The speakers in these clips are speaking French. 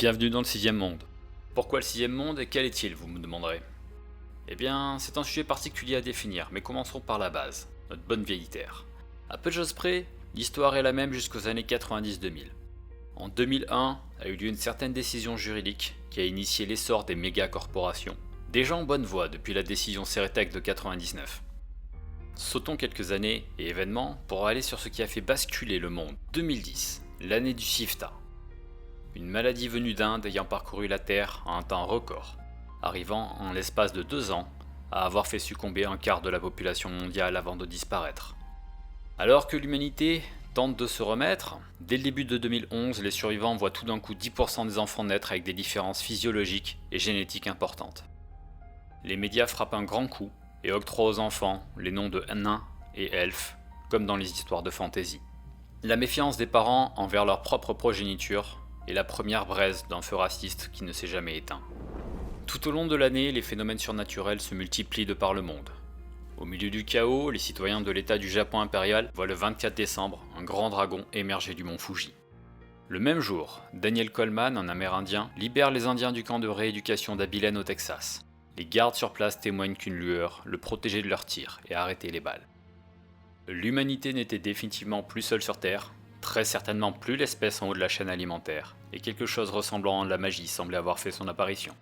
Bienvenue dans le sixième monde. Pourquoi le sixième monde et quel est-il, vous me demanderez? Eh bien, c'est un sujet particulier à définir, mais commençons par la base, notre bonne vieille Terre. À peu de choses près, l'histoire est la même jusqu'aux années 90-2000. En 2001 a eu lieu une certaine décision juridique qui a initié l'essor des méga-corporations, déjà en bonne voie depuis la décision Ceretec de 99. Sautons quelques années et événements pour aller sur ce qui a fait basculer le monde. 2010, l'année du SIFTA. Une maladie venue d'Inde ayant parcouru la Terre en un temps record, arrivant en l'espace de 2 ans à avoir fait succomber un quart de la population mondiale avant de disparaître. Alors que l'humanité tente de se remettre, dès le début de 2011, les survivants voient tout d'un coup 10% des enfants naître avec des différences physiologiques et génétiques importantes. Les médias frappent un grand coup et octroient aux enfants les noms de nains et elfes, comme dans les histoires de fantasy. La méfiance des parents envers leur propre progéniture est la première braise d'un feu raciste qui ne s'est jamais éteint. Tout au long de l'année, les phénomènes surnaturels se multiplient de par le monde. Au milieu du chaos, les citoyens de l'état du Japon impérial voient le 24 décembre un grand dragon émerger du mont Fuji. Le même jour, Daniel Coleman, un Amérindien, libère les Indiens du camp de rééducation d'Abilene au Texas. Les gardes sur place témoignent qu'une lueur le protégeait de leurs tirs et arrêtait les balles. L'humanité n'était définitivement plus seule sur Terre, très certainement plus l'espèce en haut de la chaîne alimentaire, et quelque chose ressemblant à de la magie semblait avoir fait son apparition.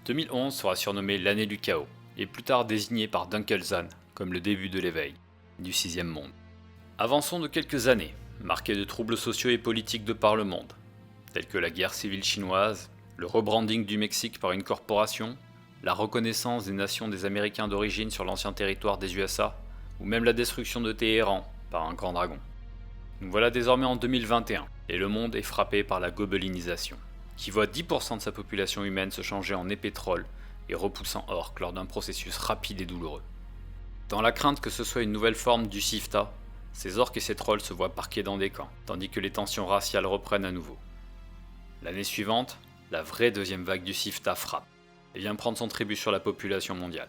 2011 sera surnommé l'année du chaos, et plus tard désigné par Dunkelzahn comme le début de l'éveil du sixième monde. Avançons de quelques années, marquées de troubles sociaux et politiques de par le monde, tels que la guerre civile chinoise, le rebranding du Mexique par une corporation, la reconnaissance des nations des Américains d'origine sur l'ancien territoire des USA, ou même la destruction de Téhéran par un grand dragon. Nous voilà désormais en 2021, et le monde est frappé par la gobelinisation, qui voit 10% de sa population humaine se changer en épais trolls et repoussant orques lors d'un processus rapide et douloureux. Dans la crainte que ce soit une nouvelle forme du SIFTA, ces orques et ces trolls se voient parqués dans des camps, tandis que les tensions raciales reprennent à nouveau. L'année suivante, la vraie deuxième vague du SIFTA frappe, et vient prendre son tribut sur la population mondiale.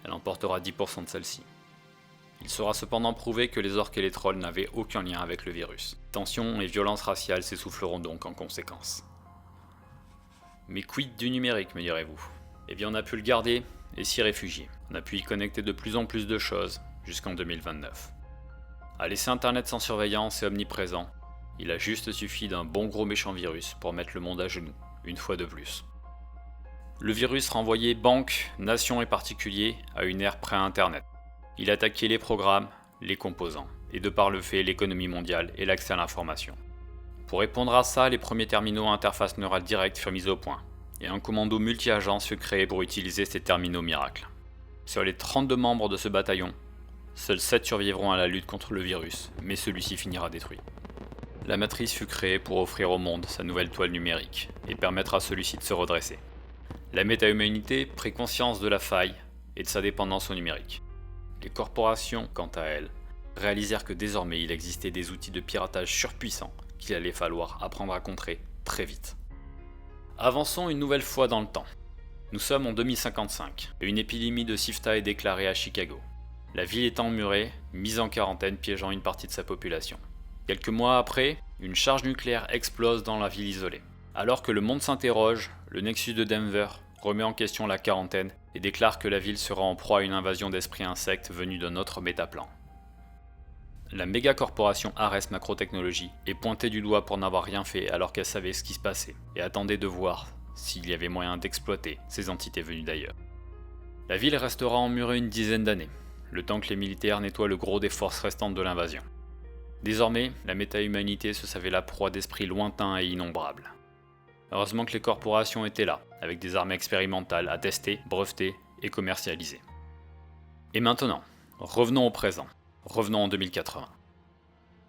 Elle emportera 10% de celle-ci. Il sera cependant prouvé que les orques et les trolls n'avaient aucun lien avec le virus. Tensions et violences raciales s'essouffleront donc en conséquence. Mais quid du numérique, me direz-vous? Eh bien on a pu le garder et s'y réfugier. On a pu y connecter de plus en plus de choses jusqu'en 2029. À laisser Internet sans surveillance et omniprésent, il a juste suffi d'un bon gros méchant virus pour mettre le monde à genoux, une fois de plus. Le virus renvoyait banques, nations et particuliers à une ère pré-Internet. Il attaquait les programmes, les composants, et de par le fait l'économie mondiale et l'accès à l'information. Pour répondre à ça, les premiers terminaux à interface neurale directe furent mis au point, et un commando multi-agence fut créé pour utiliser ces terminaux miracles. Sur les 32 membres de ce bataillon, seuls 7 survivront à la lutte contre le virus, mais celui-ci finira détruit. La matrice fut créée pour offrir au monde sa nouvelle toile numérique, et permettre à celui-ci de se redresser. La méta-humanité prit conscience de la faille et de sa dépendance au numérique. Les corporations, quant à elles, réalisèrent que désormais il existait des outils de piratage surpuissants qu'il allait falloir apprendre à contrer très vite. Avançons une nouvelle fois dans le temps. Nous sommes en 2055 et une épidémie de SIFTA est déclarée à Chicago. La ville est emmurée, mise en quarantaine piégeant une partie de sa population. Quelques mois après, une charge nucléaire explose dans la ville isolée. Alors que le monde s'interroge, le Nexus de Denver remet en question la quarantaine et déclare que la ville sera en proie à une invasion d'esprits insectes venus d'un autre métaplan. La méga corporation Ares Macrotechnologies est pointée du doigt pour n'avoir rien fait alors qu'elle savait ce qui se passait et attendait de voir s'il y avait moyen d'exploiter ces entités venues d'ailleurs. La ville restera emmurée une dizaine d'années, le temps que les militaires nettoient le gros des forces restantes de l'invasion. Désormais, la méta-humanité se savait la proie d'esprits lointains et innombrables. Heureusement que les corporations étaient là, avec des armes expérimentales à tester, breveter et commercialiser. Et maintenant, revenons au présent. Revenons en 2080.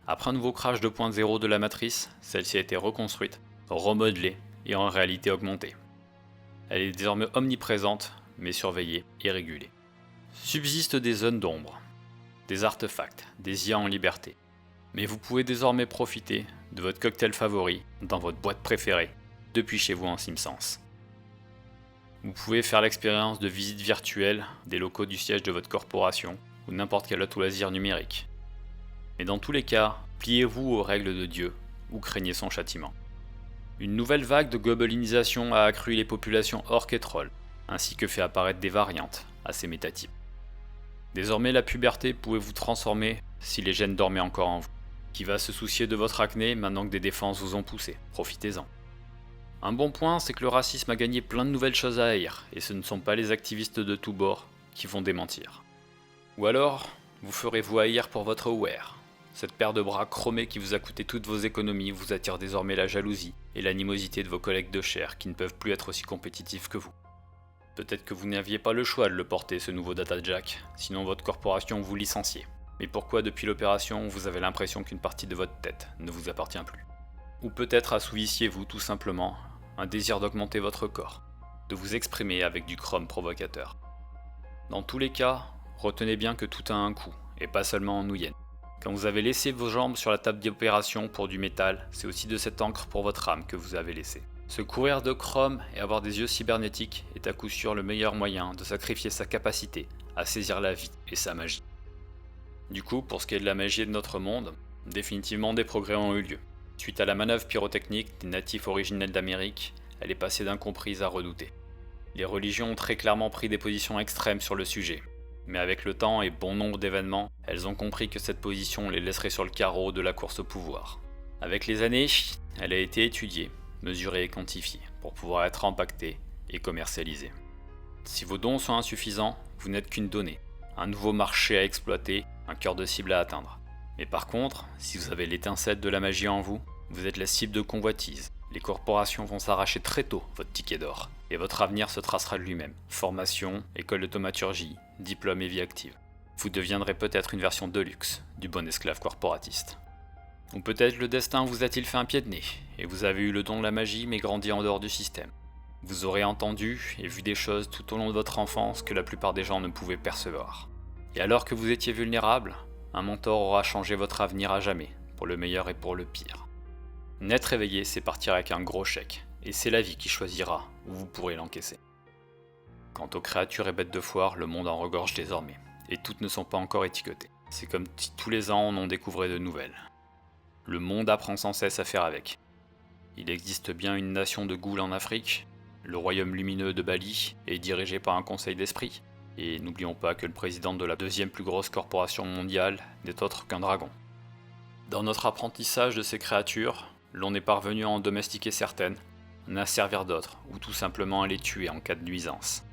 Après un nouveau crash 2.0 de la matrice, celle-ci a été reconstruite, remodelée et en réalité augmentée. Elle est désormais omniprésente, mais surveillée et régulée. Subsistent des zones d'ombre, des artefacts, des IA en liberté. Mais vous pouvez désormais profiter de votre cocktail favori dans votre boîte préférée, depuis chez vous en SimSense. Vous pouvez faire l'expérience de visite virtuelle des locaux du siège de votre corporation ou n'importe quel autre loisir numérique. Mais dans tous les cas, pliez-vous aux règles de Dieu ou craignez son châtiment. Une nouvelle vague de gobelinisation a accru les populations orques et trolls, ainsi que fait apparaître des variantes, assez métatypes. Désormais la puberté pouvait vous transformer si les gènes dormaient encore en vous. Qui va se soucier de votre acné maintenant que des défenses vous ont poussé? Profitez-en. Un bon point, c'est que le racisme a gagné plein de nouvelles choses à haïr, et ce ne sont pas les activistes de tous bords qui vont démentir. Ou alors, vous ferez-vous haïr pour votre wear. Cette paire de bras chromés qui vous a coûté toutes vos économies vous attire désormais la jalousie et l'animosité de vos collègues de chair qui ne peuvent plus être aussi compétitifs que vous. Peut-être que vous n'aviez pas le choix de le porter, ce nouveau Data Jack, sinon votre corporation vous licenciait. Mais pourquoi depuis l'opération, vous avez l'impression qu'une partie de votre tête ne vous appartient plus? Ou peut-être assouvissiez-vous tout simplement un désir d'augmenter votre corps, de vous exprimer avec du chrome provocateur. Dans tous les cas, retenez bien que tout a un coût, et pas seulement en nouilles. Quand vous avez laissé vos jambes sur la table d'opération pour du métal, c'est aussi de cette encre pour votre âme que vous avez laissé. Se couvrir de chrome et avoir des yeux cybernétiques est à coup sûr le meilleur moyen de sacrifier sa capacité à saisir la vie et sa magie. Du coup, pour ce qui est de la magie de notre monde, définitivement des progrès ont eu lieu. Suite à la manœuvre pyrotechnique des natifs originels d'Amérique, elle est passée d'incomprise à redoutée. Les religions ont très clairement pris des positions extrêmes sur le sujet, mais avec le temps et bon nombre d'événements, elles ont compris que cette position les laisserait sur le carreau de la course au pouvoir. Avec les années, elle a été étudiée, mesurée et quantifiée, pour pouvoir être impactée et commercialisée. Si vos dons sont insuffisants, vous n'êtes qu'une donnée, un nouveau marché à exploiter, un cœur de cible à atteindre. Mais par contre, si vous avez l'étincelle de la magie en vous, vous êtes la cible de convoitise. Les corporations vont s'arracher très tôt votre ticket d'or, et votre avenir se tracera de lui-même. Formation, école de thaumaturgie, diplôme et vie active. Vous deviendrez peut-être une version de luxe du bon esclave corporatiste. Ou peut-être le destin vous a-t-il fait un pied de nez, et vous avez eu le don de la magie mais grandi en dehors du système. Vous aurez entendu et vu des choses tout au long de votre enfance que la plupart des gens ne pouvaient percevoir. Et alors que vous étiez vulnérable, un mentor aura changé votre avenir à jamais, pour le meilleur et pour le pire. N'être réveillé, c'est partir avec un gros chèque, et c'est la vie qui choisira où vous pourrez l'encaisser. Quant aux créatures et bêtes de foire, le monde en regorge désormais, et toutes ne sont pas encore étiquetées. C'est comme si tous les ans on en découvrait de nouvelles. Le monde apprend sans cesse à faire avec. Il existe bien une nation de ghouls en Afrique, le royaume lumineux de Bali est dirigé par un conseil d'esprit, et n'oublions pas que le président de la deuxième plus grosse corporation mondiale n'est autre qu'un dragon. Dans notre apprentissage de ces créatures, l'on est parvenu à en domestiquer certaines, à en asservir d'autres, ou tout simplement à les tuer en cas de nuisance.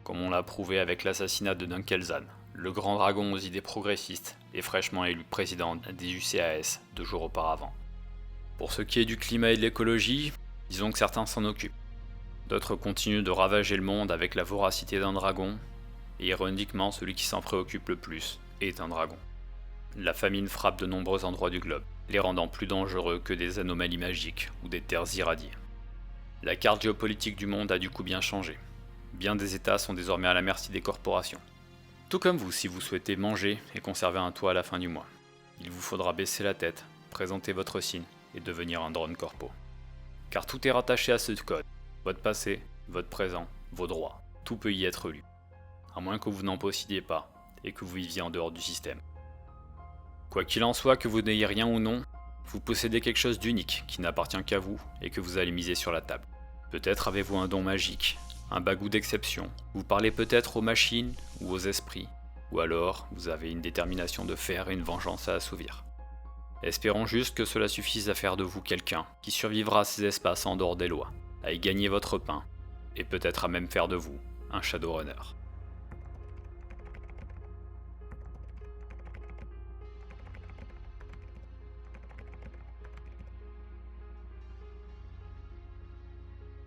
Comme on l'a prouvé avec l'assassinat de Dunkelzan, le grand dragon aux idées progressistes est fraîchement élu président des UCAS 2 jours auparavant. Pour ce qui est du climat et de l'écologie, disons que certains s'en occupent. D'autres continuent de ravager le monde avec la voracité d'un dragon, et ironiquement celui qui s'en préoccupe le plus est un dragon. La famine frappe de nombreux endroits du globe, les rendant plus dangereux que des anomalies magiques ou des terres irradiées. La carte géopolitique du monde a du coup bien changé. Bien des États sont désormais à la merci des corporations. Tout comme vous si vous souhaitez manger et conserver un toit à la fin du mois. Il vous faudra baisser la tête, présenter votre signe et devenir un drone corpo. Car tout est rattaché à ce code. Votre passé, votre présent, vos droits, tout peut y être lu. À moins que vous n'en possédiez pas et que vous viviez en dehors du système. Quoi qu'il en soit, que vous n'ayez rien ou non, vous possédez quelque chose d'unique qui n'appartient qu'à vous et que vous allez miser sur la table. Peut-être avez-vous un don magique, un bagou d'exception, vous parlez peut-être aux machines ou aux esprits, ou alors vous avez une détermination de fer et une vengeance à assouvir. Espérons juste que cela suffise à faire de vous quelqu'un qui survivra à ces espaces en dehors des lois, à y gagner votre pain, et peut-être à même faire de vous un Shadowrunner.